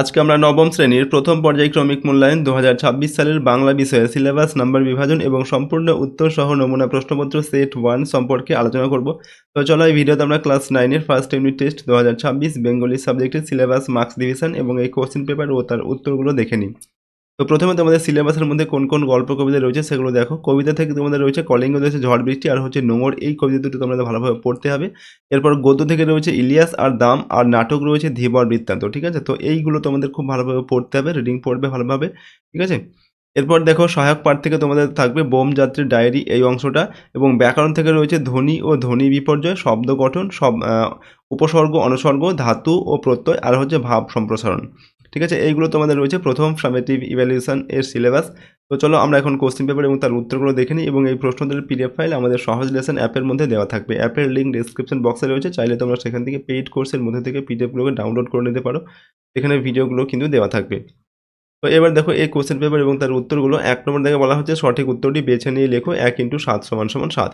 আজকে আমরা নবম শ্রেণীর প্রথম পর্যায়ক্রমিক মূল্যায়ন 2026 সালের বাংলা বিষয়ে সিলেবাস নাম্বার বিভাজন এবং সম্পূর্ণ উত্তর সহ নমুনা প্রশ্নপত্র সেট 1 সম্পর্কে আলোচনা করব। তো চলো এই ভিডিওতে আমরা ক্লাস 9-এর ফার্স্ট ইউনিট টেস্ট 2026 বেঙ্গলি সাবজেক্টের সিলেবাস, মার্কস ডিভিশন এবং এই কোশ্চেন পেপার ও তার উত্তরগুলো দেখে নিই। তো প্রথমে তোমাদের সিলেবাসের মধ্যে কোন কোন গল্প কবিতা রয়েছে সেগুলো দেখো। কবিতা থেকে তোমাদের রয়েছে কলিঙ্গ দেশে ঝড় বৃষ্টি আর হচ্ছে নোঙর, এই কবিতা দুটো তোমাদের ভালোভাবে পড়তে হবে। এরপর গদ্য থেকে রয়েছে ইলিয়াস আর দাম, আর নাটক রয়েছে ধীবর বৃত্তান্ত। ঠিক আছে, তো এইগুলো তোমাদের খুব ভালোভাবে পড়তে হবে, রিডিং পড়বে ভালোভাবে। ঠিক আছে, এরপর দেখো সহায়ক পাঠ থেকে তোমাদের থাকবে বোম যাত্রীর ডায়েরি এই অংশটা, এবং ব্যাকরণ থেকে রয়েছে ধ্বনি ও ধ্বনি বিপর্যয়, শব্দ গঠন, সব উপসর্গ অনুসর্গ, ধাতু ও প্রত্যয়, আর হচ্ছে ভাব সম্প্রসারণ। ঠিক আছে, এইগুলো তোমাদের রয়েছে প্রথম সামেটিভ ইভ্যালুয়েশন এর সিলেবাস। তো চলো আমরা এখন কোশ্চেন পেপার এবং তার উত্তরগুলো দেখে নিই, এবং এই প্রশ্নদের পিডিএফ ফাইল আমাদের সহজ লেসন অ্যাপের মধ্যে দেওয়া থাকবে। অ্যাপের লিঙ্ক ডেসক্রিপশন বক্সে রয়েছে, চাইলে তোমরা সেখান থেকে পেইড কোর্সের মধ্যে থেকে পিডিএফগুলোকে ডাউনলোড করে নিতে পারো। এখানে ভিডিওগুলো কিন্তু দেওয়া থাকবে। তো এবার দেখো এই কোশ্চেন পেপার এবং তার উত্তরগুলো। 1 নম্বর থেকে বলা হচ্ছে সঠিক উত্তরটি বেছে নিয়ে লেখো 1 × 7 = 7।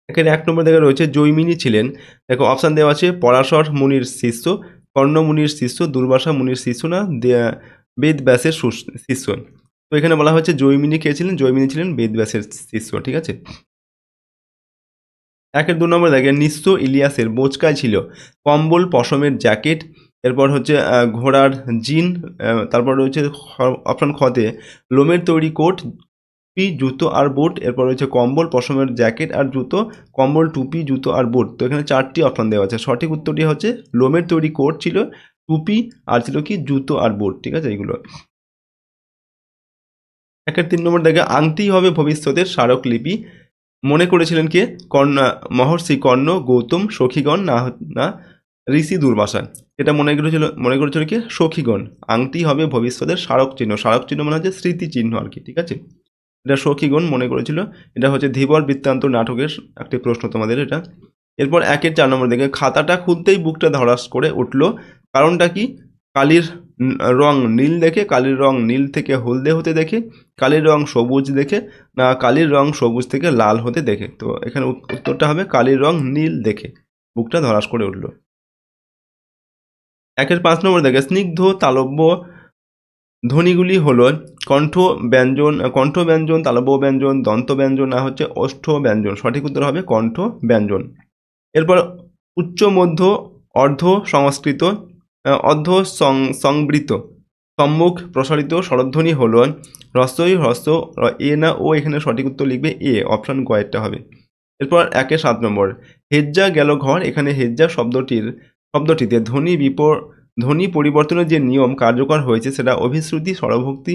এখানে 1 নম্বর থেকে রয়েছে জৈমিনী ছিলেন, দেখো অপশান দেওয়া আছে পরাশর মুনির শিষ্য, কর্ণ মুনির শিষ্য, দুর্বাসা মুনির শিষ্য, না বেদ ব্যাসের শিষ্য। তো এখানে বলা হচ্ছে জৈমিনী কে ছিলেন, জৈমিনী ছিলেন বেদ ব্যাসের শিষ্য। ঠিক আছে, 2 নম্বর দেখে নিঃস্ব ইলিয়াসের বোচকায় ছিল কম্বল, পশমের জ্যাকেট, এরপর হচ্ছে ঘোড়ার জিন, তারপর রয়েছে অপশান খতে লোমের তৈরি কোট, টুপি, জুতো আর বুট, এরপর রয়েছে কম্বল, পশমের জ্যাকেট আর জুতো, কম্বল, টুপি, জুতো আর বুট। তো এখানে 4টি অপশান দেওয়া আছে। সঠিক উত্তরটি হচ্ছে লোমের তৈরি কোট ছিল, টুপি আর ছিল কি জুতো আর বুট। ঠিক আছে, এইগুলো। 3 নম্বর দেখে আংটি হবে ভবিষ্যতের স্মারকলিপি, মনে করেছিলেন কে? মহর্ষি কর্ণ, গৌতম, সখীগণ, না ঋষি দুর্বাসা। এটা মনে করেছিল কি? সখীগণ। আংটি হবে ভবিষ্যতের স্মারক চিহ্ন, স্মারক চিহ্ন মানে হচ্ছে স্মৃতি চিহ্ন আর কি। ঠিক আছে, এটা সখীগণ মনে করেছিল। এটা হচ্ছে ধীবর বৃত্তান্ত নাটকের একটি প্রশ্ন তোমাদের এটা। এরপর 4 নম্বর দেখে খাতাটা খুলতেই বুকটা ধড়াস করে উঠল, কারণটা কি? কালির রং নীল দেখে, কালির রং নীল থেকে হলদে হতে দেখে, কালির রং সবুজ দেখে, না কালির রং সবুজ থেকে লাল হতে দেখে। তো এখানে উত্তরটা হবে কালির রং নীল দেখে বুকটা ধড়াস করে উঠল। 5 নম্বর দেখে স্নিগ্ধ তালব্য ধ্বনিগুলি হলো কণ্ঠ ব্যঞ্জন, তালব্য ব্যঞ্জন, দন্ত ব্যঞ্জন, না হচ্ছে ওষ্ঠ ব্যঞ্জন। সঠিক উত্তর হবে কণ্ঠ ব্যঞ্জন। এরপর উচ্চ মধ্য অর্ধ সংস্কৃত, অর্ধ সংবৃত, সম্মুখ প্রসারিত স্বরধ্বনি হলো হ্রস্বই হ্রস্ব এ না ও। এখানে সঠিক উত্তর লিখবে এ, অপশান গ একটা হবে। এরপর 7 নম্বর হেজ্জা গেল ঘর, এখানে হেজ্জা শব্দটিতে ধ্বনি পরিবর্তনের যে নিয়ম কার্যকর হয়েছে সেটা অভিশ্রুতি, স্বরভক্তি,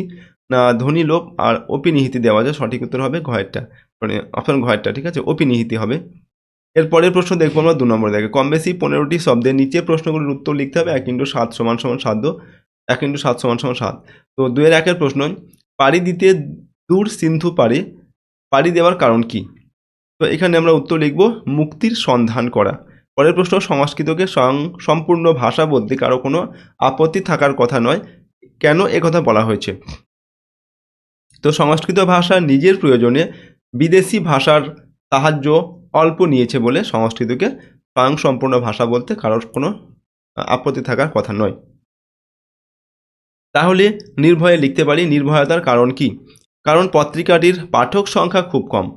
না ধ্বনি লোপ আর অপিনিহিতি দেওয়া যায়। সঠিক উত্তর হবে ঘয়েরটা, মানে অপশান ঘয়েরটা। ঠিক আছে, অপিনিহিতি হবে। এর পরের প্রশ্ন দেখবো আমরা 2 নম্বর দেখে কম বেশি 15টি শব্দের নিচে প্রশ্নগুলোর উত্তর লিখতে হবে 1 × 7 = 7, 1 × 7 = 7। তো 2-1 প্রশ্ন, পাড়ি দিতে দূর সিন্ধু পাড়ি দেওয়ার কারণ কি? তো এখানে আমরা উত্তর লিখব মুক্তির সন্ধান করা। পরের প্রশ্ন, সংস্কৃতকে সম্পূর্ণ ভাষা বলতে কারো কোনো আপত্তি থাকার কথা নয়, কেন একথা বলা হয়েছে? তো সংস্কৃত ভাষা নিজের প্রয়োজনে বিদেশি ভাষার সাহায্য অল্প নিয়েছে বলে সংস্কৃতকে স্বয়ংসম্পূর্ণ ভাষা বলতে কারোর কোনো আপত্তি থাকার কথা নয়। তাহলে নির্ভয়ে লিখতে পারি নির্ভয়তার কারণ কি? কারণ পত্রিকাটির পাঠক সংখ্যা খুব কম।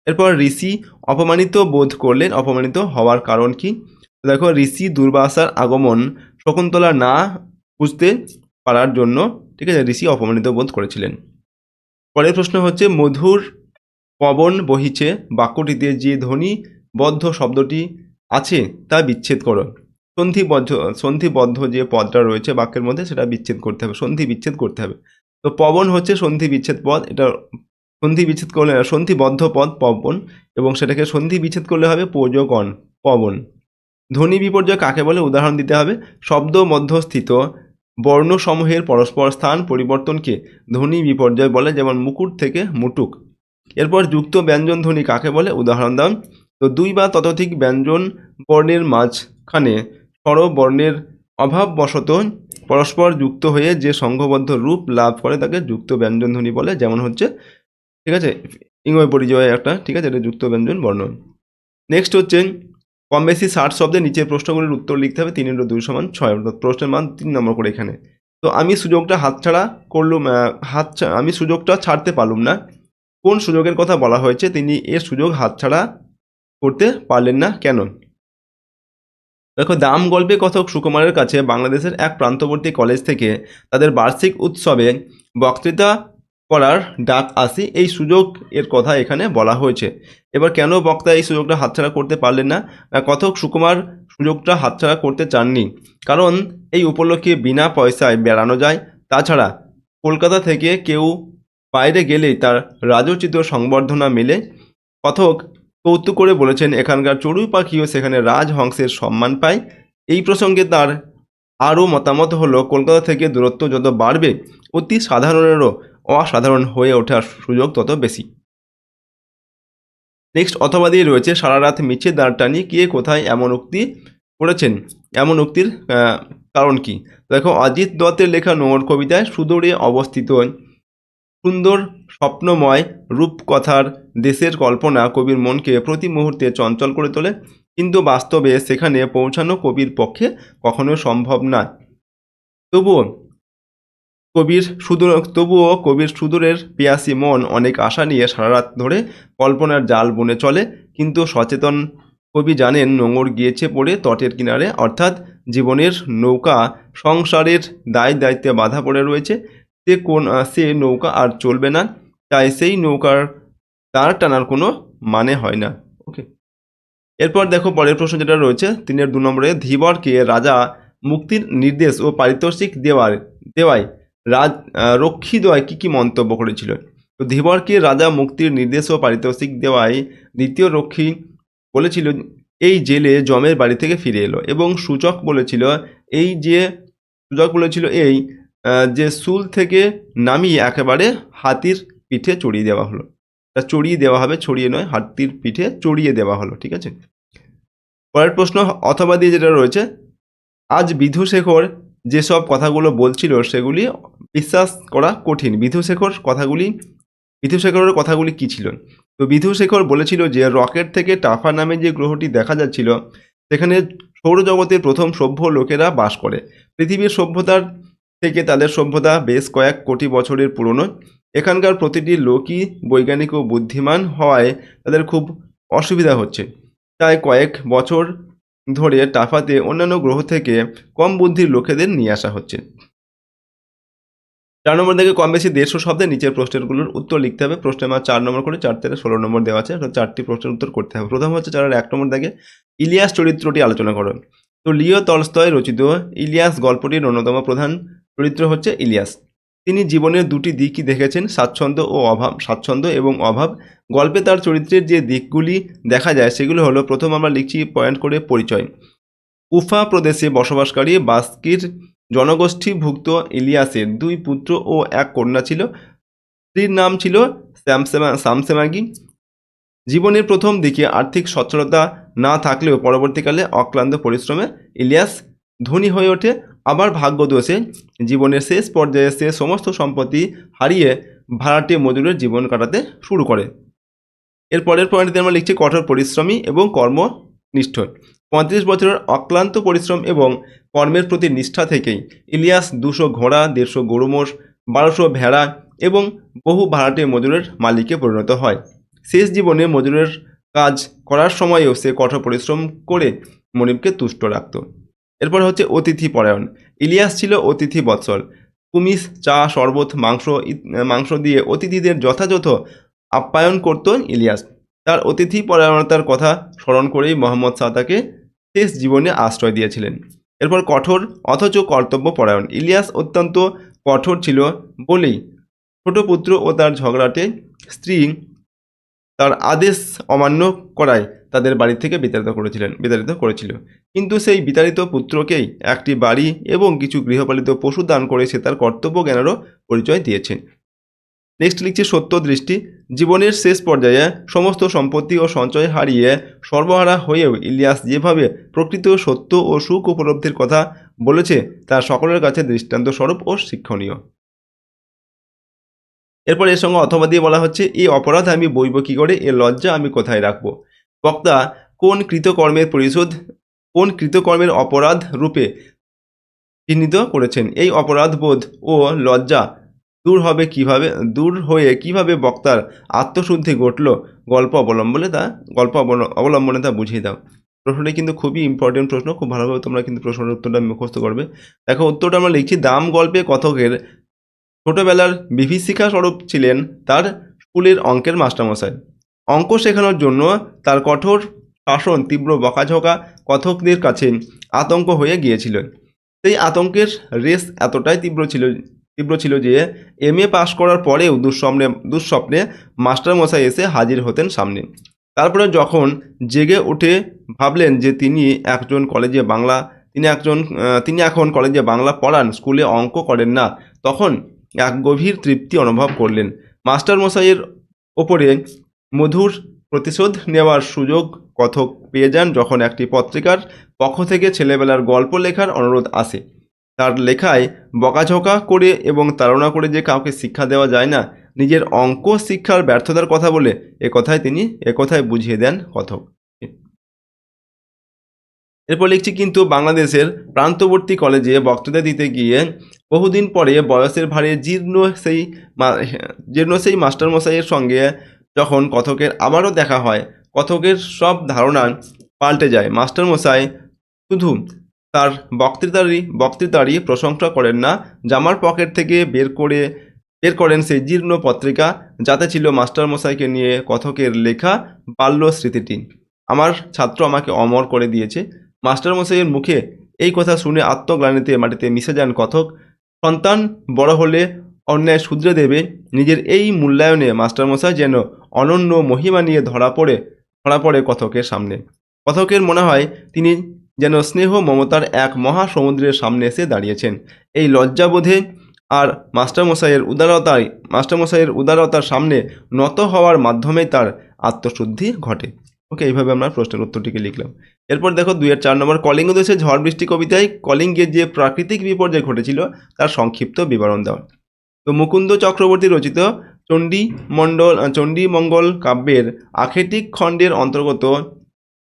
এরপর ঋষি অপমানিত বোধ করলেন, অপমানিত হওয়ার কারণ কি? দেখো ঋষি দুর্বাসার আগমন শকুন্তলা না বুঝতে পারার জন্য, ঠিক আছে, ঋষি অপমানিত বোধ করেছিলেন। পরের প্রশ্ন হচ্ছে মধুর পবন বহিছে বাক্যটিতে যে ধ্বনিবদ্ধ শব্দটি আছে তা বিচ্ছেদ করো। সন্ধিবদ্ধ যে পদটা রয়েছে বাক্যের মধ্যে সেটা বিচ্ছেদ করতে হবে, সন্ধি বিচ্ছেদ করতে হবে। তো পবন হচ্ছে সন্ধি বিচ্ছেদ পদ, এটা সন্ধি বিচ্ছেদ করলে সন্ধিবদ্ধ পদ পবন, এবং সেটাকে সন্ধি বিচ্ছেদ করলে হবে পৌজকণ পবন। ধ্বনি বিপর্যয় কাকে বলে উদাহরণ দিতে হবে। শব্দ মধ্যস্থিত বর্ণসমূহের পরস্পর স্থান পরিবর্তনকে ধ্বনি বিপর্যয় বলে, যেমন মুকুট থেকে মুটুক। এরপর যুক্ত ব্যঞ্জন ধ্বনি কাকে বলে উদাহরণ দাও। তো 2 বা ততোধিক ব্যঞ্জন বর্ণের মাঝখানে স্বরবর্ণের অভাববশত পরস্পর যুক্ত হয়ে যে সংঘবদ্ধ রূপ লাভ করে তাকে যুক্ত ব্যঞ্জন ধ্বনি বলে, যেমন হচ্ছে, ঠিক আছে, ইংয় পরিচয় একটা, ঠিক আছে, এটা যুক্ত ব্যঞ্জন বর্ণ। নেক্সট হচ্ছে কম বেশি 60 শব্দে নিচের প্রশ্নগুলির উত্তর লিখতে হবে। 3 × 2 = 6, অর্থাৎ প্রশ্নের মান 3 নম্বর করে এখানে। তো আমি সুযোগটা হাতছাড়া করলুম, আমি সুযোগটা ছাড়তে পারলুম না। কোন সুযোগের কথা বলা হয়েছে? তিনি এর সুযোগ হাতছাড়া করতে পারলেন না কেন? দেখো, দাম গল্পে কথক সুকুমারের কাছে বাংলাদেশের এক প্রান্তবর্তী কলেজ থেকে তাদের বার্ষিক উৎসবে বক্তৃতা করার ডাক আসে। এই সুযোগ এর কথা এখানে বলা হয়েছে। এবার কেন বক্তা এই সুযোগটা হাতছাড়া করতে পারলেন না? কথক সুকুমার সুযোগটা হাতছাড়া করতে চাননি, কারণ এই উপলক্ষে বিনা পয়সায় বেড়ানো যায়। তাছাড়া কলকাতা থেকে কেউ বাইরে গেলেই তার রাজোচিত সংবর্ধনা মেলে। কথক কৌতুক করে বলেছেন, এখানকার চড়ুই পাখিও সেখানে রাজহংসের সম্মান পায়। এই প্রসঙ্গে তার আরও মতামত হলো, কলকাতা থেকে দূরত্ব যত বাড়বে, অতি সাধারণেরও অসাধারণ হয়ে ওঠার সুযোগ তত বেশি। নেক্সট, অথবা দিয়ে রয়েছে, সারা রাত মিছে দাঁড় টানি কে কোথায় এমন উক্তি করেছেন? এমন উক্তির কারণ কি? দেখো, অজিত দত্তের লেখা নোংর কবিতায় সুদূরে অবস্থিত সুন্দর স্বপ্নময় রূপকথার দেশের কল্পনা কবির মনকে প্রতি মুহূর্তে চঞ্চল করে তোলে, কিন্তু বাস্তবে সেখানে পৌঁছানো কবির পক্ষে কখনো সম্ভব নয়। তবুও কবির সুদূরের পিয়াসী মন অনেক আশা নিয়ে সারা রাত ধরে কল্পনার জাল বুনে চলে। কিন্তু সচেতন কবি জানেন, নোঙর গিয়েছে পড়ে তটের কিনারে, অর্থাৎ জীবনের নৌকা সংসারের দায়িত্বে বাধা পড়ে রয়েছে। সে নৌকা আর চলবে না, তাই সেই নৌকার তার টানার কোনো মানে হয় না। ওকে, এরপর দেখো পরের প্রশ্ন যেটা রয়েছে 3 2 নম্বরে, ধীবরকে রাজা মুক্তির নির্দেশ ও পারিতোষিক দেওয়ায় রক্ষীদ্বয় কী মন্তব্য করেছিল? তো ধীবরকে রাজা মুক্তির নির্দেশ ও পারিতোষিক দেওয়ায় দ্বিতীয় রক্ষী বলেছিল, এই জেলে জমের বাড়ি থেকে ফিরে এলো, এবং সূচক বলেছিল যে শুল থেকে নামিয়ে একেবারে হাতির পিঠে চড়িয়ে দেওয়া হলো। তা চড়িয়ে দেওয়া হবে, ছড়িয়ে নয়, হাতির পিঠে চড়িয়ে দেওয়া হলো। ঠিক আছে, পরের প্রশ্ন অথবা দিয়ে যেটা রয়েছে, আজ বিধুশেখর যেসব কথাগুলো বলছিল সেগুলি বিশ্বাস করা কঠিন। বিধুশেখরের কথাগুলি কী ছিল? তো বিধুশেখর বলেছিল যে রকেট থেকে টাফা নামে যে গ্রহটি দেখা যাচ্ছিল সেখানে সৌরজগতের প্রথম সভ্য লোকেরা বাস করে। পৃথিবীর সভ্যতার থেকে তাদের সভ্যতা বেশ কয়েক কোটি বছরের পুরনো। এখানকার প্রতিটি লোকই বৈজ্ঞানিক ও বুদ্ধিমান হওয়ায় তাদের খুব অসুবিধা হচ্ছে, তাই কয়েক বছর ধরে টাফাতে অন্যান্য গ্রহ থেকে কম বুদ্ধির লোকেদের নিয়ে আসা হচ্ছে। 4 নম্বর থেকে কম বেশি 150 শব্দে নিচের প্রশ্নগুলোর উত্তর লিখতে হবে। প্রশ্নের মান 4 নম্বর করে, 4 থেকে 16 নম্বর দেওয়া আছে, অর্থাৎ 4টি প্রশ্নের উত্তর করতে হবে। প্রথম হচ্ছে 4-এর 1 নম্বর থেকে, ইলিয়াস চরিত্রটি আলোচনা করো। তো লিও তলস্তয় রচিত ইলিয়াস গল্পটির অন্যতম প্রধান চরিত্র হচ্ছে ইলিয়াস। তিনি জীবনের দুটি দিকই দেখেছেন, স্বাচ্ছন্দ্য এবং অভাব। গল্পে তার চরিত্রের যে দিকগুলি দেখা যায় সেগুলো হলো, প্রথম আমরা লিখছি পয়েন্ট করে পরিচয়। উফা প্রদেশে বসবাসকারী বাস্কির জনগোষ্ঠীভুক্ত ইলিয়াসের 2 পুত্র ও 1 কন্যা ছিল। স্ত্রীর নাম ছিল সামসেমাগি। জীবনের প্রথম দিকে আর্থিক সচ্ছলতা না থাকলেও পরবর্তীকালে অক্লান্ত পরিশ্রমে ইলিয়াস ধনী হয়ে ওঠে। আবার ভাগ্যদোষে জীবনের শেষ পর্যায়ে সে সমস্ত সম্পত্তি হারিয়ে ভাড়াটে মজুরের জীবন কাটাতে শুরু করে। এর পরের পয়েন্টে আমরা লিখছি কঠোর পরিশ্রমী এবং কর্মনিষ্ঠ। 35 বছরের অক্লান্ত পরিশ্রম এবং কর্মের প্রতি নিষ্ঠা থেকেই ইলিয়াস 200 ঘোড়া, 150 গরু মোষ, 1200 ভেড়া এবং বহু ভাড়াটে মজুরের মালিকে পরিণত হয়। শেষ জীবনে মজুরের কাজ করার সময়ও সে কঠোর পরিশ্রম করে মনিবকে তুষ্ট রাখত। এরপর হচ্ছে অতিথি পরায়ণ। ইলিয়াস ছিল অতিথি বৎসল। কুমিস, চা, শরবত, মাংস দিয়ে অতিথিদের যথাযথ আপ্যায়ন করত ইলিয়াস। তার অতিথি পরায়ণতার কথা স্মরণ করেই মোহাম্মদ শাহ তাকে শেষ জীবনে আশ্রয় দিয়েছিলেন। এরপর কঠোর অথচ কর্তব্য পরায়ণ। ইলিয়াস অত্যন্ত কঠোর ছিল বলেই ছোট পুত্র ও তার ঝগড়াটে স্ত্রী তার আদেশ অমান্য করায় তাদের বাড়ি থেকে বিতাড়িত করেছিল। কিন্তু সেই বিতাড়িত পুত্রকেই একটি বাড়ি এবং কিছু গৃহপালিত পশু দান করে সে তার কর্তব্য জ্ঞানেরও পরিচয় দিয়েছে। নেক্সট লিখছি সত্য দৃষ্টি। জীবনের শেষ পর্যায়ে সমস্ত সম্পত্তি ও সঞ্চয় হারিয়ে সর্বহারা হয়েও ইলিয়াস যেভাবে প্রকৃত সত্য ও সুখ উপলব্ধির কথা বলেছে তা সকলের কাছে দৃষ্টান্ত স্বরূপ ও শিক্ষণীয়। এরপর এর সঙ্গে অথবা দিয়ে বলা হচ্ছে, এই অপরাধ আমি বইব কী করে, এর লজ্জা আমি কোথায় রাখবো? বক্তা কোন কৃতকর্মের অপরাধ রূপে চিহ্নিত করেছেন? এই অপরাধ বোধ ও লজ্জা দূর হয়ে কিভাবে বক্তার আত্মশুদ্ধি ঘটল গল্প অবলম্বনে তা বুঝিয়ে দাও। প্রশ্নটি কিন্তু খুবই ইম্পর্টেন্ট প্রশ্ন, খুব ভালোভাবে তোমরা কিন্তু প্রশ্নের উত্তরটা মুখস্থ করবে। দেখো উত্তরটা আমরা লিখছি, দাম গল্পে কথকের ছোটবেলার বিভীষিকা স্বরূপ ছিলেন তার স্কুলের অঙ্কের মাস্টারমশাই। অঙ্ক শেখানোর জন্য তার কঠোর শাসন তীব্র বকাঝকা কথকদের কাছে আতঙ্ক হয়ে গিয়েছিল। সেই আতঙ্কের রেশ এতটাই তীব্র ছিল যে MA পাশ করার পরেও দুঃস্বপ্নে মাস্টারমশাই এসে হাজির হতেন সামনে। তারপরে যখন জেগে উঠে ভাবলেন যে তিনি এখন কলেজে বাংলা পড়ান, স্কুলে অঙ্ক করেন না, তখন এক গভীর তৃপ্তি অনুভব করলেন। মাস্টারমশাইয়ের ওপরে মধুর প্রতিশোধ নেওয়ার সুযোগ কথক পেয়ে যান যখন একটি পত্রিকার পক্ষ থেকে ছেলেবেলার গল্প লেখার অনুরোধ আসে। তার লেখায় বকাঝকা করে এবং তাড়না করে যে কাউকে শিক্ষা দেওয়া যায় না, নিজের অঙ্ক শিক্ষার ব্যর্থতার কথা বলে একথায় বুঝিয়ে দেন কথক। এরপর লিখছি, কিন্তু বাংলাদেশের প্রান্তবর্তী কলেজে বক্তৃতা দিতে গিয়ে বহুদিন পরে বয়সের ভারে জীর্ণ সেই মাস্টারমশাইয়ের সঙ্গে যখন কথকের আবারও দেখা হয়, কথকের সব ধারণা পাল্টে যায়। মাস্টারমশাই শুধু তার বক্তৃতারই প্রশংসা করেন না, জামার পকেট থেকে বের করেন সেই জীর্ণ পত্রিকা, যাতে ছিল মাস্টারমশাইকে নিয়ে কথকের লেখা বাল্য স্মৃতিটি। আমার ছাত্র আমাকে অমর করে দিয়েছে। মাস্টারমশাইয়ের মুখে এই কথা শুনে আত্মগ্লানিতে মাটিতে মিশে যান কথক। সন্তান বড় হলে অন্যায় শুধরে দেবে, নিজের এই মূল্যায়নে মাস্টারমশাই যেন অনন্য মহিমা নিয়ে ধরা পড়ে কথকের সামনে। কথকের মনে হয় তিনি যেন স্নেহ মমতার এক মহাসমুদ্রের সামনে এসে দাঁড়িয়েছেন। এই লজ্জাবোধে আর মাস্টারমশাইয়ের উদারতার সামনে নত হওয়ার মাধ্যমেই তার আত্মশুদ্ধি ঘটে। ওকে, এইভাবে আমরা প্রশ্নের উত্তরটিকে লিখলাম। এরপর দেখো 2-4 নম্বর, কলিঙ্গ দেশে ঝড় বৃষ্টি কবিতায় কলিঙ্গে যে প্রাকৃতিক বিপর্যয় ঘটেছিল তার সংক্ষিপ্ত বিবরণ দাও। তো মুকুন্দ চক্রবর্তী রচিত চণ্ডীমঙ্গল কাব্যের আখেটিক খণ্ডের অন্তর্গত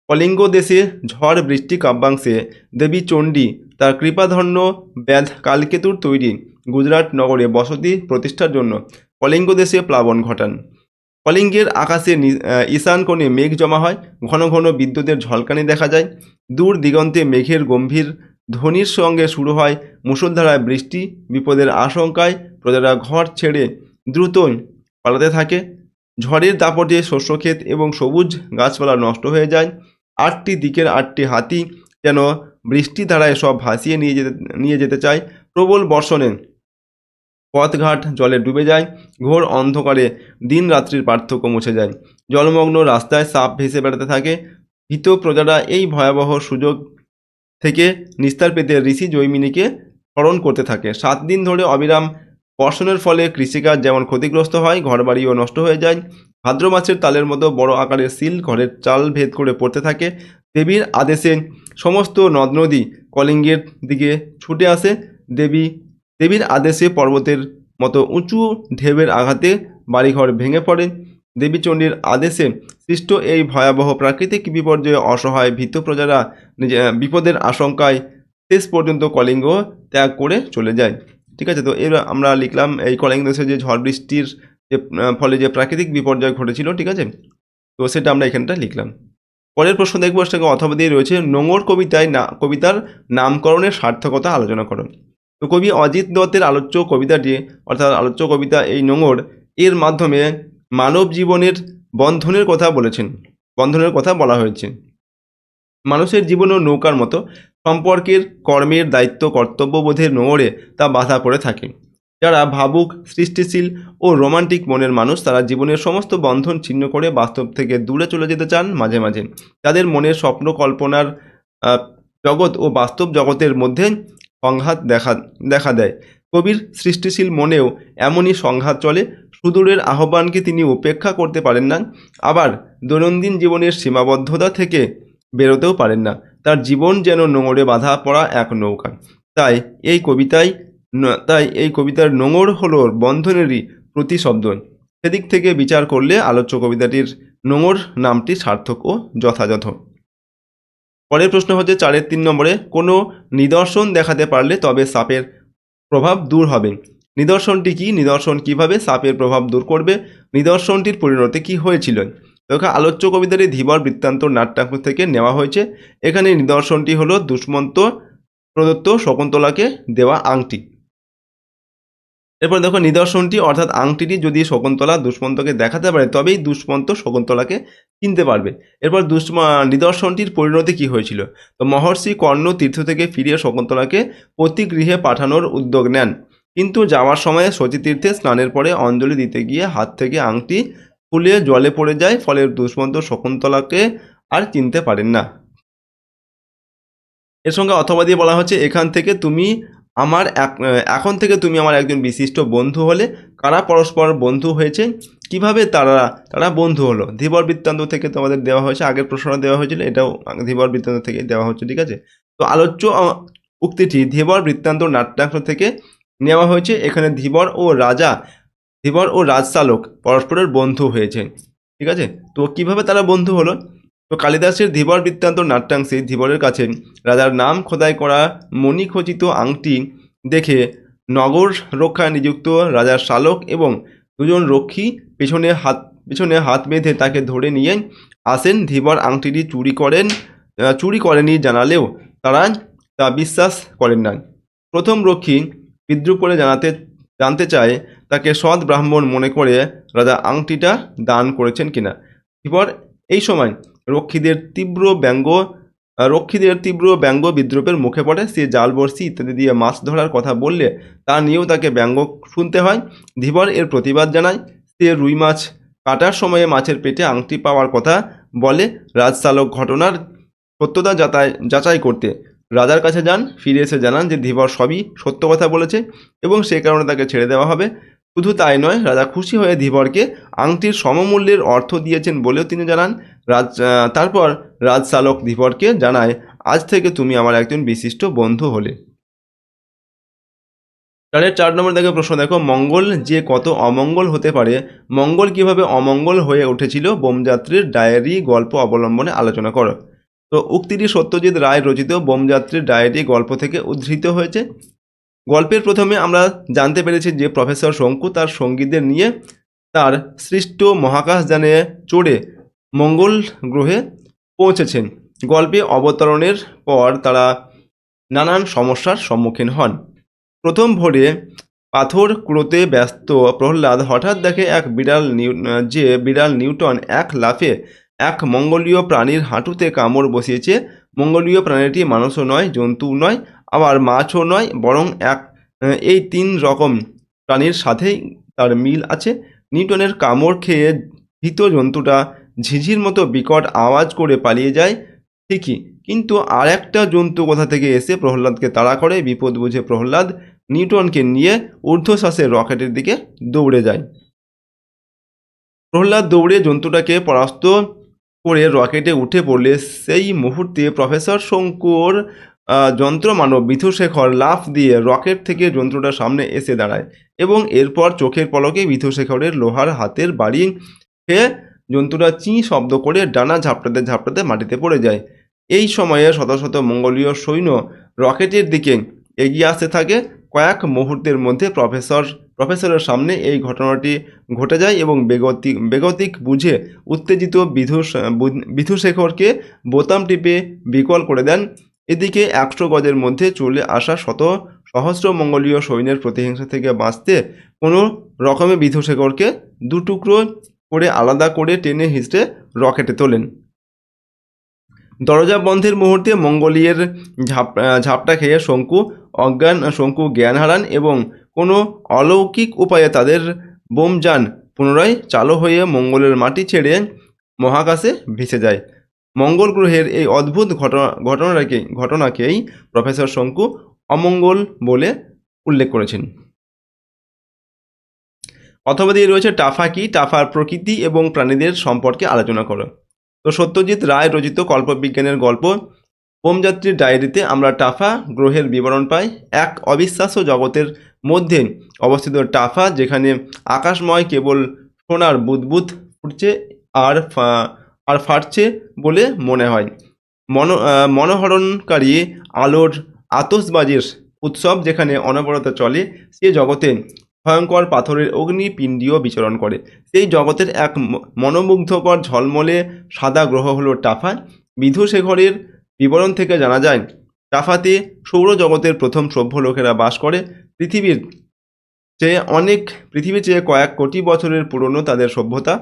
কলিঙ্গ দেশে ঝড় বৃষ্টি কাব্যাংশে দেবী চণ্ডী তার কৃপাধন্য ব্যাধ কালকেতুর তৈরি গুজরাট নগরে বসতি প্রতিষ্ঠার জন্য কলিঙ্গ দেশে প্লাবন ঘটান। কলিঙ্গের আকাশে ঈশান কোণে মেঘ জমা হয়, ঘন ঘন বিদ্যুতের ঝলকানি দেখা যায়, দূর দিগন্তে মেঘের গম্ভীর ধ্বনির সঙ্গে শুরু হয় মুষলধারায় বৃষ্টি। বিপদের আশঙ্কায় প্রজারা ঘর ছেড়ে দ্রুত পালাতে থাকে। ঝড়ের দাপটে শস্যক্ষেত এবং সবুজ গাছপালা নষ্ট হয়ে যায়। 8টি দিকের 8টি হাতি যেন বৃষ্টি ধারায় সব ভাসিয়ে নিয়ে যেতে চায়। প্রবল বর্ষণে পথঘাট জলে ডুবে যায়, ঘোর অন্ধকারে দিন রাত্রির পার্থক্য মুছে যায়, জলমগ্ন রাস্তায় সাপ ভেসে বেড়াতে থাকে। ভীত প্রজারা এই ভয়াবহ সুযোগ থেকে নিস্তার পেতে ঋষি জৈমিনীকে স্মরণ করতে থাকে। 7 দিন ধরে অবিরাম বর্ষণের ফলে কৃষিকাজ যেমন ক্ষতিগ্রস্ত হয়, ঘরবাড়িও নষ্ট হয়ে যায়। ভাদ্র মাসের তালের মতো বড় আকারের সিল ঘরের চাল ভেদ করে পড়তে থাকে। দেবীর আদেশে সমস্ত নদ নদী কলিঙ্গের দিকে ছুটে আসে। দেবীর আদেশে পর্বতের মতো উঁচু ঢেউয়ের আঘাতে বাড়িঘর ভেঙে পড়ে। দেবী চণ্ডীর আদেশে সৃষ্ট এই ভয়াবহ প্রাকৃতিক বিপর্যয়ে অসহায় ভীত প্রজারা বিপদের আশঙ্কায় শেষ পর্যন্ত কলিঙ্গ ত্যাগ করে চলে যায়। ঠিক আছে, তো এর আমরা লিখলাম এই কলিঙ্গ দেশে যে ঝড় বৃষ্টির ফলে যে প্রাকৃতিক বিপর্যয় ঘটেছিল। ঠিক আছে, তো সেটা আমরা এখানটা লিখলাম। পরের প্রশ্ন দেখবো, সেটাকে অথবা দিয়ে রয়েছে, নোঙর কবিতার নামকরণের সার্থকতা আলোচনা করো। তো কবি অজিত দত্তের আলোচ্য কবিতা এই নোঙর এর মাধ্যমে মানব জীবনের বন্ধনের কথা বলা হয়েছে। মানুষের জীবনও নৌকার মতো, সম্পর্কের, কর্মের, দায়িত্ব, কর্তব্যবোধের নোঙরে তা বাধা পড়ে থাকে। যারা ভাবুক, সৃষ্টিশীল ও রোমান্টিক মনের মানুষ, তারা জীবনের সমস্ত বন্ধন ছিন্ন করে বাস্তব থেকে দূরে চলে যেতে চান মাঝে মাঝে। তাদের মনের স্বপ্ন কল্পনার জগৎ ও বাস্তব জগতের মধ্যে সংঘাত দেখা দেয়। কবির সৃষ্টিশীল মনেও এমনই সংঘাত চলে। সুদূরের আহ্বানকে তিনি উপেক্ষা করতে পারেন না, আবার দৈনন্দিন জীবনের সীমাবদ্ধতা থেকে বেরোতেও পারেন না। তার জীবন যেন নোঙরে বাঁধা পড়া এক নৌকা। তাই এই কবিতার নোঙর হলো বন্ধনেরই প্রতিশব্দ। সেদিক থেকে বিচার করলে আলোচ্য কবিতাটির নোঙর নামটি সার্থক ও যথাযথ। পরের প্রশ্ন হচ্ছে 4-এর 3 নম্বরে, কোনো নিদর্শন দেখাতে পারলে তবে সাপের প্রভাব দূর হবে। নিদর্শনটি কি? নিদর্শন কিভাবে সাপের প্রভাব দূর করবে? নিদর্শনটির পরিণতি কি হয়েছিল? দেখো, আলোচ্য কবিতাটি ধীবর বৃত্তান্ত নাট্যাংশ থেকে নেওয়া হয়েছে। এখানে নিদর্শনটি হলো দুষ্মন্ত প্রদত্ত শকুন্তলাকে দেওয়া আংটি। এরপর দেখো, নিদর্শনটি অর্থাৎ আংটিটি যদি শকুন্তলা দুষ্মন্তকে দেখাতে পারে তবেই দুষ্মন্ত শকুন্তলাকে চিনতে পারবে। এরপর নিদর্শনটির পরিণতি কি হয়েছিল? তো মহর্ষি কর্ণ তীর্থ থেকে ফিরে শকুন্তলাকে পতিগৃহে পাঠানোর উদ্যোগ নেন, কিন্তু যাওয়ার সময় শচীতীর্থে স্নানের পরে অঞ্জলি দিতে গিয়ে হাত থেকে আংটি খুলে জলে পড়ে যায়, ফলে দুষ্মন্ত শকুন্তলাকে আর চিনতে পারেন না। এর সঙ্গে অথবা দিয়ে বলা হচ্ছে, এখন থেকে তুমি আমার একজন বিশিষ্ট বন্ধু হলে। কারা পরস্পর বন্ধু হয়েছে? কিভাবে তারা বন্ধু হলো? ধীবর বৃত্তান্ত থেকে তোমাদের দেওয়া হয়েছে, আগের প্রশ্নটা দেওয়া হয়েছিল, এটাও ধীবর বৃত্তান্ত থেকে দেওয়া হচ্ছে, ঠিক আছে। তো আলোচ্য উক্তিটি ধীবর বৃত্তান্ত নাট্যাংশ থেকে নেওয়া হয়েছে। এখানে ধীবর ও রাজশালক পরস্পরের বন্ধু হয়েছে, ঠিক আছে। তো কিভাবে তারা বন্ধু হলো? তো কালিদাসের ধীবর বৃত্তান্ত নাট্যাংশে ধীবরের কাছে রাজার নাম খোদাই করা মণিখচিত আংটি দেখে নগর রক্ষায় নিযুক্ত রাজার শালক এবং দুজন রক্ষী পেছনে হাত বেঁধে তাকে ধরে নিয়ে আসেন। ধীবর আংটিটি চুরি করেনি জানালেও তারা তা বিশ্বাস করেন না। প্রথম রক্ষী বিদ্রুপ করে জানতে চায় তাকে সৎ ব্রাহ্মণ মনে করে রাজা আংটিটা দান করেছেন কিনা। ধীবর এই সময় রক্ষীদের তীব্র ব্যঙ্গ বিদ্রুপের মুখে পড়ে। সে জাল বড়শি ইত্যাদি দিয়ে মাছ ধরার কথা বললে তা নিয়েও তাকে ব্যঙ্গ শুনতে হয়। ধীবর এর প্রতিবাদ জানায়। সে রুই মাছ কাটার সময়ে মাছের পেটে আংটি পাওয়ার কথা বলে। রাজশালক ঘটনার সত্যতা যাচাই করতে রাজার কাছে যান। ফিরে এসে জানান যে ধীবর সবই সত্য কথা বলেছে এবং সে কারণে তাকে ছেড়ে দেওয়া হবে। শুধু তাই নয়, রাজা খুশি হয়ে ধীবরকে আংটির সমমূল্যের অর্থ দিয়েছেন বলেও তিনি জানান। তারপর রাজশালক ধীবরকে জানায়, আজ থেকে তুমি আমার একজন বিশিষ্ট বন্ধু হলে। 4 নম্বর প্রশ্ন দেখো, মঙ্গল যে কত অমঙ্গল হতে পারে, মঙ্গল কিভাবে অমঙ্গল হয়ে উঠেছিল, বোমযাত্রীর ডায়েরি গল্প অবলম্বনে আলোচনা করো। তো উক্তিটি সত্যজিৎ রায় রচিত বোমযাত্রীর ডায়েরি গল্প থেকে উদ্ধৃত হয়েছে। গল্পের প্রথমে আমরা জানতে পেরেছি যে প্রফেসর শঙ্কু তার সঙ্গীদের নিয়ে তার সৃষ্ট মহাকাশযানে চড়ে মঙ্গল গ্রহে পৌঁছেছেন। গল্পে অবতরণের পর তারা নানান সমস্যার সম্মুখীন হন। প্রথম ভোরে পাথর কুড়োতে ব্যস্ত প্রহ্লাদ হঠাৎ দেখে বিড়াল নিউটন এক লাফে এক মঙ্গলীয় প্রাণীর হাঁটুতে কামড় বসিয়েছে। মঙ্গলীয় প্রাণীটি মানুষও নয়, জন্তুও নয়, আবার মাছও নয়, বরং এই 3 রকম প্রাণীর সাথেই তার মিল আছে। নিউটনের কামড় খেয়ে ভীত জন্তুটা ঝিঝির মতো বিকট আওয়াজ করে পালিয়ে যায় ঠিকই, কিন্তু আর একটা জন্তু কোথা থেকে এসে প্রহ্লাদকে তাড়া করে। বিপদ বুঝে প্রহ্লাদ নিউটনকে নিয়ে ঊর্ধ্বশ্বাসে রকেটের দিকে দৌড়ে যায়। প্রহ্লাদ দৌড়ে জন্তুটাকে পরাস্ত করে রকেটে উঠে পড়লে সেই মুহূর্তে প্রফেসর শঙ্কুর যন্ত্রমানব বিধুশেখর লাফ দিয়ে রকেট থেকে যন্ত্রটার সামনে এসে দাঁড়ায় এবং এরপর চোখের পলকে বিধুশেখরের লোহার হাতের বাড়ি খেয়ে জন্তুটা চিঁ শব্দ করে ডানা ঝাপটাতে ঝাপটাতে মাটিতে পড়ে যায়। এই সময়ে শত শত মঙ্গলীয় সৈন্য রকেটের দিকে এগিয়ে আসতে থাকে। কয়েক মুহূর্তের মধ্যে প্রফেসরের সামনে এই ঘটনাটি ঘটে যায় এবং বেগতিক বুঝে উত্তেজিত বিধুশেখরকে বোতাম টিপে বিকল করে দেন। এদিকে 100 গজের মধ্যে চলে আসা সহস্র মঙ্গলীয় সৈন্যের প্রতিহিংসা থেকে বাঁচতে কোনো রকমে বিধুশেখরকে 2 টুকরো করে আলাদা করে টেনে হিঁচড়ে রকেটে তোলেন। দরজা বন্ধের মুহূর্তে মঙ্গলীয়ের ঝাপটা খেয়ে শঙ্কু জ্ঞান হারান এবং কোনো অলৌকিক উপায়ে তাদের বোমযান পুনরায় চালু হয়ে মঙ্গলের মাটি ছেড়ে মহাকাশে ভেসে যায়। মঙ্গল গ্রহের এই অদ্ভুত ঘটনাকেই প্রফেসর শঙ্কু অমঙ্গল বলে উল্লেখ করেছেন। অথবা দিয়ে রয়েছে টাফা কি, টাফার প্রকৃতি এবং প্রাণীদের সম্পর্কে আলোচনা করো। তো সত্যজিৎ রায় রচিত কল্পবিজ্ঞানের গল্প বোমযাত্রীর ডায়েরিতে আমরা টাফা গ্রহের বিবরণ পাই। এক অবিশ্বাস্য জগতের মধ্যে অবস্থিত টাফা, যেখানে আকাশময় কেবল সোনার বুদবুদ ফুটছে আর ফাটছে বলে মনে হয়। মনোহরণকারী আলোর আতশবাজির উৎসব যেখানে অনবরত চলে, সে জগতে ভয়ঙ্কর পাথরের অগ্নিপিণ্ডীয় বিচরণ করে। সেই জগতের এক মনোমুগ্ধকর ঝলমলে সাদা গ্রহ হলো টাফা। বিধুশেখরের বিবরণ থেকে জানা যায়, টাফাতে সৌরজগতের প্রথম সভ্য লোকেরা বাস করে। পৃথিবীর চেয়ে কয়েক কোটি বছরের পুরনো তাদের সভ্যতা।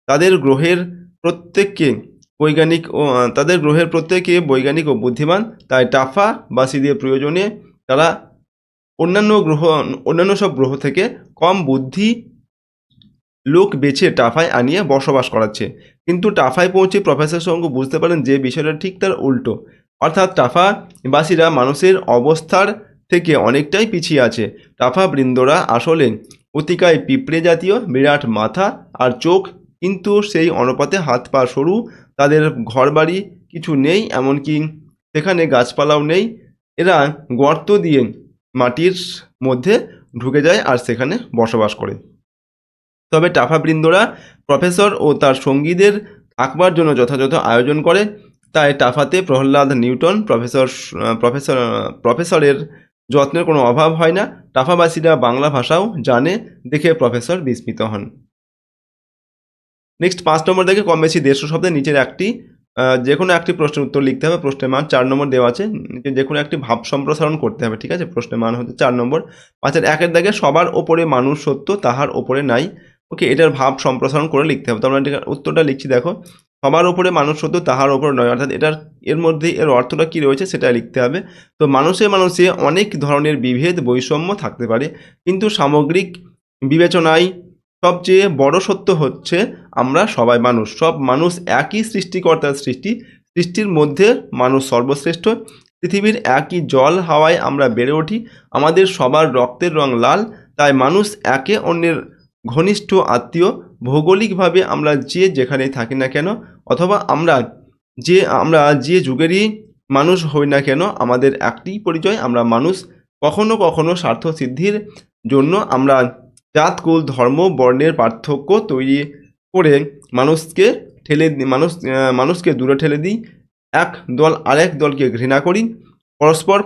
তাদের গ্রহের প্রত্যেকে বৈজ্ঞানিক ও বুদ্ধিমান। তাই টাফাবাসীদের প্রয়োজনে তারা অন্যান্য সব গ্রহ থেকে কম বুদ্ধি লোক বেছে টাফায় আনিয়ে বসবাস করাচ্ছে। কিন্তু টাফায় পৌঁছে প্রফেসর শঙ্কু বুঝতে পারেন যে বিষয়টা ঠিক তার উল্টো। অর্থাৎ টাফাবাসীরা মানুষের অবস্থার থেকে অনেকটাই পিছিয়ে আছে। টাফা বৃন্দরা আসলে অতিকায় পিঁপড়ে জাতীয়, বিরাট মাথা আর চোখ, কিন্তু সেই অনুপাতে হাত পা সরু। তাদের ঘরবাড়ি কিছু নেই, এমনকি সেখানে গাছপালাও নেই। এরা গর্ত দিয়ে মাটির মধ্যে ঢুকে যায় আর সেখানে বসবাস করে। তবে টাফাবৃন্দরা প্রফেসর ও তার সঙ্গীদের থাকবার জন্য যথাযথ আয়োজন করে। তাই টাফাতে প্রহ্লাদ, নিউটন, প্রফেসরের যত্নের কোনো অভাব হয় না। টাফাবাসীরা বাংলা ভাষাও জানে দেখে প্রফেসর বিস্মিত হন। নেক্সট 5 নম্বর দেখে কম বেশি 150 শব্দের নিচের একটি যে কোনো একটি প্রশ্নের উত্তর লিখতে হবে। প্রশ্নের মান 4 নম্বর দেওয়া আছে, নিচে যে কোনো একটি ভাব সম্প্রসারণ করতে হবে, ঠিক আছে। প্রশ্নের মান হচ্ছে 4 নম্বর। 5-এর 1-এর দাগে সবার ওপরে মানুষ সত্য, তাহার ওপরে নাই। ওকে, এটার ভাব সম্প্রসারণ করে লিখতে হবে। তো আমরা উত্তরটা লিখছি, দেখো, সবার ওপরে মানুষ সত্য, তাহার ওপরে নয়। অর্থাৎ এর মধ্যে এর অর্থটা কী রয়েছে সেটা লিখতে হবে। তো মানুষে অনেক ধরনের বিভেদ বৈষম্য থাকতে পারে, কিন্তু সামগ্রিক বিবেচনায় সবচেয়ে বড় সত্য হচ্ছে আমরা সবাই মানুষ। সব মানুষ একই সৃষ্টিকর্তার সৃষ্টির মধ্যে মানুষ সর্বশ্রেষ্ঠ। পৃথিবীর একই জল হাওয়ায় আমরা বেড়ে উঠি, আমাদের সবার রক্তের রং লাল। তাই মানুষ একে অন্যের ঘনিষ্ঠ আত্মীয়। ভৌগোলিকভাবে আমরা যে যেখানেই থাকি না কেন, অথবা আমরা যে যুগেরই মানুষ হই না কেন, আমাদের একটি পরিচয়, আমরা মানুষ। কখনো কখনো স্বার্থ সিদ্ধির জন্য আমরা জাত, কুল, ধর্ম, বর্ণের পার্থক্য তৈরি করে মানুষকে দূরে ঠেলে দিই। এক দল আরেক দলকে ঘৃণা করি, পরস্পর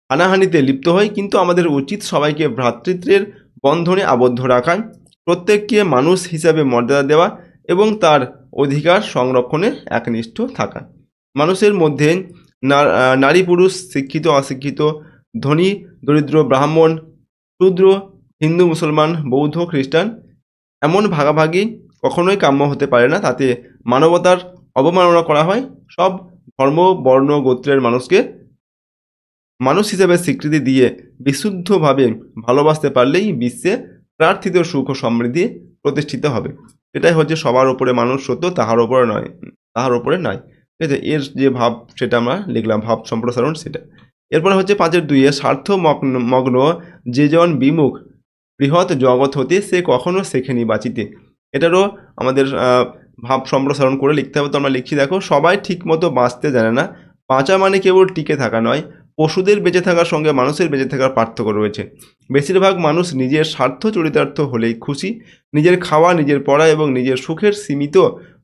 হানাহানিতে লিপ্ত হই। কিন্তু আমাদের উচিত সবাইকে ভ্রাতৃত্বের বন্ধনে আবদ্ধ রাখা, প্রত্যেককে মানুষ হিসাবে মর্যাদা দেওয়া এবং তার অধিকার সংরক্ষণে একনিষ্ঠ থাকা। মানুষের মধ্যে নারী পুরুষ, শিক্ষিত অশিক্ষিত, ধনী দরিদ্র, ব্রাহ্মণ শূদ্র, হিন্দু মুসলমান, বৌদ্ধ খ্রিস্টান, এমন ভাগাভাগি কখনোই কাম্য হতে পারে না। তাতে মানবতার অবমাননা করা হয়। সব ধর্ম, বর্ণ, গোত্রের মানুষকে মানুষ হিসেবে স্বীকৃতি দিয়ে বিশুদ্ধভাবে ভালোবাসতে পারলেই বিশ্বে প্রার্থিত সুখ ও সমৃদ্ধি প্রতিষ্ঠিত হবে। এটাই হচ্ছে সবার ওপরে মানুষ সত্য, তাহার ওপরে নয়। ঠিক আছে, এর যে ভাব সেটা আমরা লিখলাম, ভাব সম্প্রসারণ সেটা। এরপরে হচ্ছে 5-এর 2-এ স্বার্থ মগ্ন যে জন বিমুখ বৃহৎ জগৎ হতে, সে কখনো শেখেনি বাঁচিতে। এটারও আমাদের ভাব সম্প্রসারণ করে লিখতে হবে। তো আমরা লিখছি, দেখো, সবাই ঠিক মতো বাঁচতে জানে না। বাঁচা মানে কেবল টিকে থাকা নয়। পশুদের বেঁচে থাকার সঙ্গে মানুষের বেঁচে থাকার পার্থক্য রয়েছে। বেশিরভাগ মানুষ নিজের স্বার্থ চরিতার্থ হলেই খুশি। নিজের খাওয়া, নিজের পড়া এবং নিজের সুখের সীমিত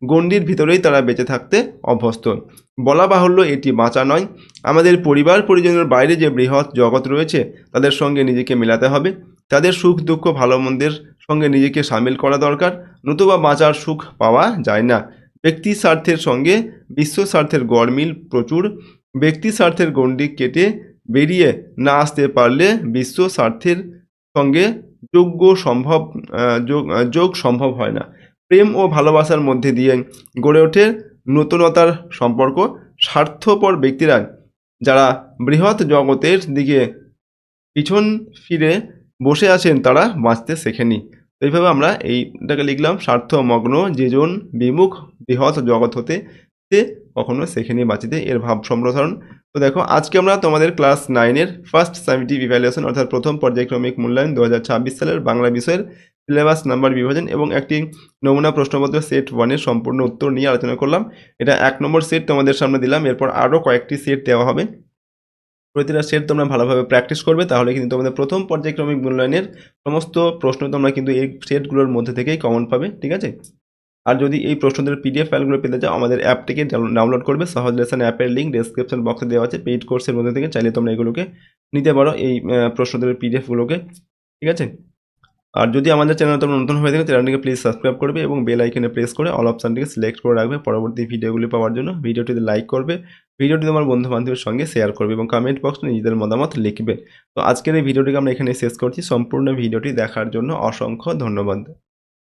গণ্ডির ভিতরেই তারা বেঁচে থাকতে অভ্যস্ত। বলা বাহুল্য এটি বাঁচা নয়। আমাদের পরিবার পরিজনের বাইরে যে বৃহৎ জগৎ রয়েছে, তাদের সঙ্গে নিজেকে মেলাতে হবে। তাদের সুখ দুঃখ ভালো মন্দের সঙ্গে নিজেকে সামিল করা দরকার, নতুবা বাঁচার সুখ পাওয়া যায় না। ব্যক্তি স্বার্থের সঙ্গে বিশ্ব স্বার্থের গড়মিল প্রচুর। ব্যক্তি স্বার্থের গণ্ডি কেটে বেরিয়ে না আসতে পারলে বিশ্ব স্বার্থের সঙ্গে যোগ সম্ভব হয় না। প্রেম ও ভালোবাসার মধ্যে দিয়ে গড়ে ওঠে নতুনতার সম্পর্ক। স্বার্থপর ব্যক্তিরা যারা বৃহৎ জগতের দিকে পিছন ফিরে বসে আছেন, তারা বাঁচতে শেখেনি। তো এইভাবে আমরা এইটাকে লিখলাম, স্বার্থমগ্ন যেজন বিমুখ বৃহৎ জগৎ হতে, সে কখনো শেখেনি বাঁচিতে। এর ভাব সম্প্রসারণ। তো দেখো, আজকে আমরা তোমাদের ক্লাস 9-এর ফার্স্ট সামেটিভ ইভ্যালুয়েশন অর্থাৎ প্রথম পর্যায়ক্রমিক মূল্যায়ন 2026 সালের বাংলা বিষয়ের সিলেবাস নাম্বার বিভাজন এবং একটি নমুনা প্রশ্নপত্র সেট 1-এর সম্পূর্ণ উত্তর নিয়ে আলোচনা করলাম। এটা 1 নম্বর সেট তোমাদের সামনে দিলাম। এরপর আরও কয়েকটি সেট দেওয়া হবে। প্রতিটা সেট তোমরা ভালোভাবে প্র্যাকটিস করবে, তাহলে কিন্তু তোমাদের প্রথম পর্যায়ক্রমিক মূল্যায়নের সমস্ত প্রশ্ন তোমরা কিন্তু এই সেটগুলোর মধ্যে থেকেই কমন পাবে, ঠিক আছে। আর যদি এই প্রশ্নোত্তরের পিডিএফ ফাইলগুলো পেতে চাও আমাদের অ্যাপটিকে ডাউনলোড করবে। সহজ লেসন অ্যাপের লিঙ্ক ডেসক্রিপশন বক্সে দেওয়া আছে। পেইড কোর্সের মধ্যে থেকে চাইলে তোমরা এগুলোকে নিতে পারো, এই প্রশ্নোত্তরের পিডিএফগুলোকে, ঠিক আছে? আর যদি আমাদের চ্যানেল তোমরা নতুন হয়ে থাকে চ্যানেলটিকে প্লিজ সাবস্ক্রাইব করবে এবং বেল আইকনে প্রেস করে অল অপশানটিকে সিলেক্ট করে রাখবে পরবর্তী ভিডিওগুলি পাওয়ার জন্য। ভিডিওটিতে লাইক করবে, ভিডিওটি তোমার বন্ধু বান্ধবের সঙ্গে শেয়ার করবে এবং কমেন্ট বক্সে নিজেদের মতামত লিখবে। তো আজকের এই ভিডিওটিকে আমরা এখানে শেষ করছি। সম্পূর্ণ ভিডিওটি দেখার জন্য অসংখ্য ধন্যবাদ।